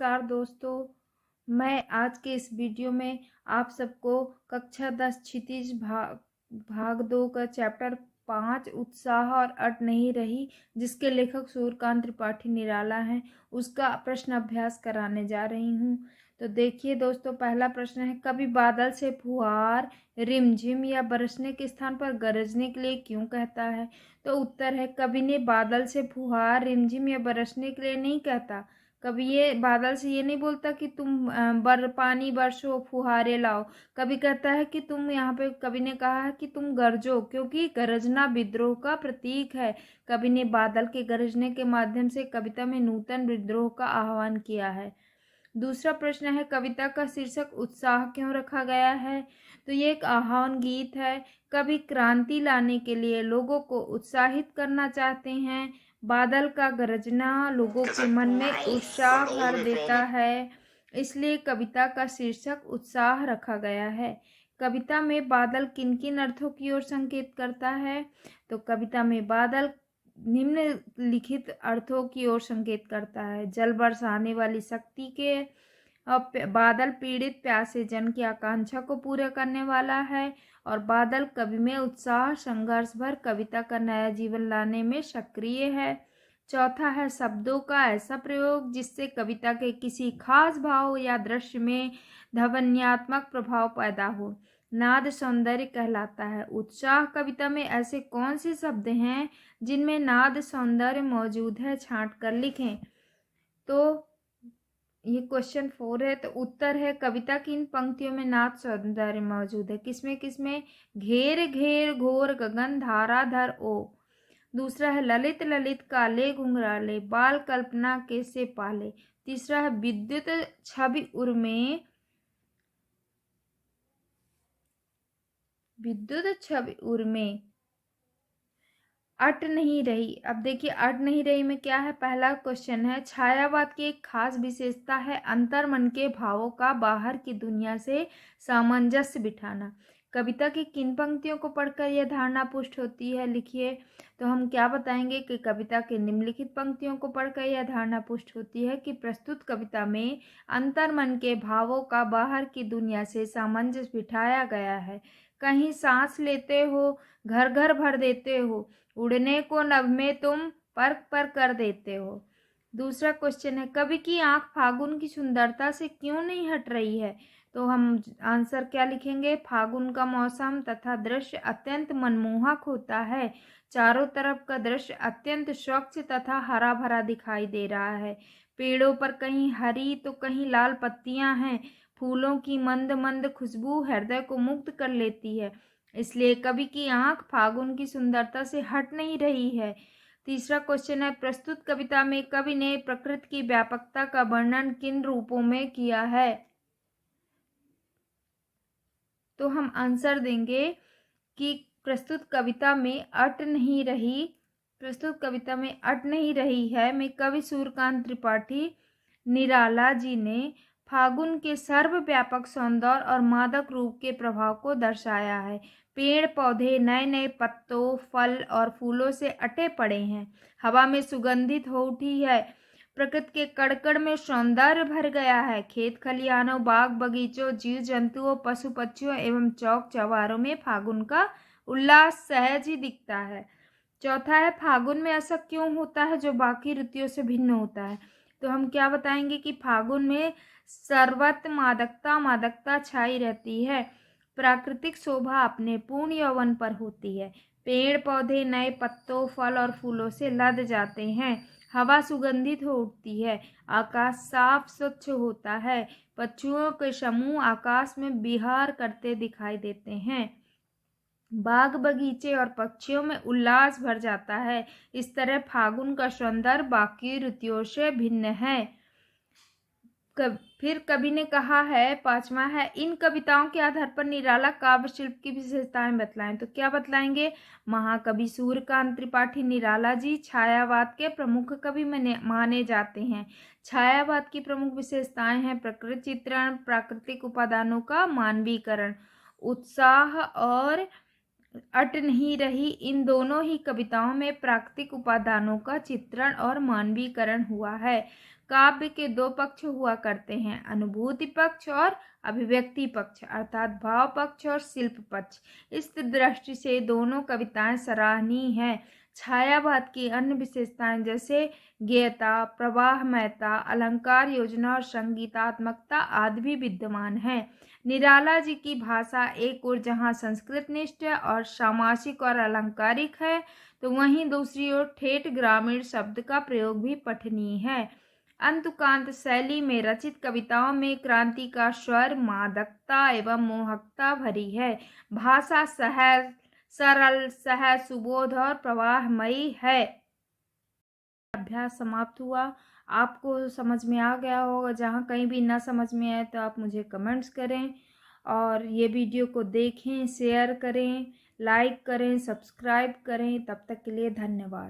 नमस्कार दोस्तों, मैं आज के इस वीडियो में आप सबको कक्षा 10 क्षितिज भाग 2 का चैप्टर 5 उत्साह और अट नहीं रही, जिसके लेखक सूर्यकांत त्रिपाठी निराला हैं, उसका प्रश्न अभ्यास कराने जा रही हूँ। तो देखिए दोस्तों, पहला प्रश्न है, कभी बादल से फुहार रिमझिम या बरसने के स्थान पर गरजने के लिए क्यों कहता है? तो उत्तर है, कवि ने बादल से फुहार रिमझिम या बरसने के लिए नहीं कहता। कभी ये बादल से ये नहीं बोलता कि तुम पानी बरसो, फुहारे लाओ। कभी कहता है कि तुम यहाँ पे, कवि ने कहा है कि तुम गरजो, क्योंकि गरजना विद्रोह का प्रतीक है। कवि ने बादल के गरजने के माध्यम से कविता में नूतन विद्रोह का आह्वान किया है। दूसरा प्रश्न है, कविता का शीर्षक उत्साह क्यों रखा गया है? तो ये एक आह्वान गीत है। कवि क्रांति लाने के लिए लोगों को उत्साहित करना चाहते हैं। बादल का गरजना लोगों के मन में उत्साह भर देता है, इसलिए कविता का शीर्षक उत्साह रखा गया है। कविता में बादल किन किन अर्थों की ओर संकेत करता है? तो कविता में बादल निम्नलिखित अर्थों की ओर संकेत करता है। जल बरसाने वाली शक्ति के, बादल पीड़ित प्यासे जन की आकांक्षा को पूरा करने वाला है, और बादल कवि में उत्साह संघर्ष भर कविता का नया जीवन लाने में सक्रिय है। चौथा है, शब्दों का ऐसा प्रयोग जिससे कविता के किसी खास भाव या दृश्य में ध्वन्यात्मक प्रभाव पैदा हो, नाद सौंदर्य कहलाता है। उत्साह कविता में ऐसे कौन से शब्द हैं जिनमें नाद सौंदर्य मौजूद है? छांट कर लिखें। तो ये क्वेश्चन 4 है। तो उत्तर है, कविता की इन पंक्तियों में नाद सौंदर्य मौजूद है। किसमें किसमें? घेर घेर घोर गगन धारा धर ओ। दूसरा है, ललित ललित काले घुंघराले बाल कल्पना के से पाले। तीसरा है, विद्युत छवि उर्मे, विद्युत छवि उर्मे अट नहीं रही। अब देखिए, अट नहीं रही में क्या है? पहला क्वेश्चन है, छायावाद की एक खास विशेषता है अंतर मन के भावों का बाहर की दुनिया से सामंजस्य बिठाना। कविता की किन पंक्तियों को पढ़कर यह धारणा पुष्ट होती है? लिखिए। तो हम क्या बताएंगे कि कविता के निम्नलिखित पंक्तियों को पढ़कर यह धारणा पुष्ट होती है कि प्रस्तुत कविता में अंतर मन के भावों का बाहर की दुनिया से सामंजस्य बिठाया गया है। कहीं सांस लेते हो, घर घर भर देते हो, उड़ने को नभ में तुम पर कर देते हो। दूसरा क्वेश्चन है, कवि की आंख फागुन की सुंदरता से क्यों नहीं हट रही है? तो हम आंसर क्या लिखेंगे? फागुन का मौसम तथा दृश्य अत्यंत मनमोहक होता है। चारों तरफ का दृश्य अत्यंत स्वच्छ तथा हरा भरा दिखाई दे रहा है। पेड़ों पर कहीं हरी तो कहीं लाल पत्तियां हैं। फूलों की मंद मंद खुशबू हृदय को मुग्ध कर लेती है, इसलिए कवि की आंख फागुन की सुंदरता से हट नहीं रही है। तीसरा क्वेश्चन है, प्रस्तुत कविता में कवि ने प्रकृति की व्यापकता का वर्णन किन रूपों में किया है? तो हम आंसर देंगे कि प्रस्तुत कविता में अट नहीं रही, प्रस्तुत कविता में अट नहीं रही है में कवि सूर्यकांत त्रिपाठी निराला जी ने फागुन के सर्वव्यापक सौंदर्य और मादक रूप के प्रभाव को दर्शाया है। पेड़ पौधे नए नए पत्तों, फल और फूलों से अटे पड़े हैं। हवा में सुगंधित हो उठी है। प्रकृति के कड़कड़ में सौंदर्य भर गया है। खेत खलिहानों, बाग बगीचों, जीव जंतुओं, पशु पक्षियों एवं चौक चौबारों में फागुन का उल्लास सहज ही दिखता है। चौथा है, फागुन में ऐसा क्यों होता है जो बाकी ऋतुओं से भिन्न होता है? तो हम क्या बताएंगे कि फागुन में सर्वत्र मादकता मादकता छाई रहती है। प्राकृतिक शोभा अपने पूर्ण यौवन पर होती है। पेड़ पौधे नए पत्तों, फल और फूलों से लद जाते हैं। हवा सुगंधित हो उठती है। आकाश साफ स्वच्छ होता है। पक्षियों के समूह आकाश में विहार करते दिखाई देते हैं। बाग बगीचे और पक्षियों में उल्लास भर जाता है। इस तरह फागुन का सौंदर्य बाकी ऋतुओं से भिन्न है। फिर कवि ने कहा है, पांचवा है, इन कविताओं के आधार पर निराला काव्य शिल्प की विशेषताएं बतलाएं। तो क्या बतलाएंगे? महाकवि सूर्यकांत त्रिपाठी निराला जी छायावाद के प्रमुख कवि माने जाते हैं। छायावाद की प्रमुख विशेषताएं हैं प्रकृति चित्रण, प्राकृतिक उपादानों का मानवीकरण। उत्साह और अट नहीं रही, इन दोनों ही कविताओं में प्राकृतिक उपादानों का चित्रण और मानवीकरण हुआ है। काव्य के दो पक्ष हुआ करते हैं, अनुभूति पक्ष और अभिव्यक्ति पक्ष, अर्थात भाव पक्ष और शिल्प पक्ष। इस दृष्टि से दोनों कविताएं सराहनीय हैं। छायावाद की अन्य विशेषताएं जैसे गेयता, प्रवाहमयता, अलंकार योजना और संगीतात्मकता आदि भी विद्यमान हैं। निराला जी की भाषा एक ओर जहाँ संस्कृत निष्ठ और सामासिक और अलंकारिक है, तो वहीं दूसरी ओर ठेठ ग्रामीण शब्द का प्रयोग भी पठनीय है। अंतुकांत शैली में रचित कविताओं में क्रांति का स्वर, मादकता एवं मोहकता भरी है। भाषा सहज, सरल, सहज, सुबोध और प्रवाहमयी है। अभ्यास समाप्त हुआ। आपको समझ में आ गया होगा। जहाँ कहीं भी ना समझ में आए तो आप मुझे कमेंट्स करें और ये वीडियो को देखें, शेयर करें, लाइक करें, सब्सक्राइब करें। तब तक के लिए धन्यवाद।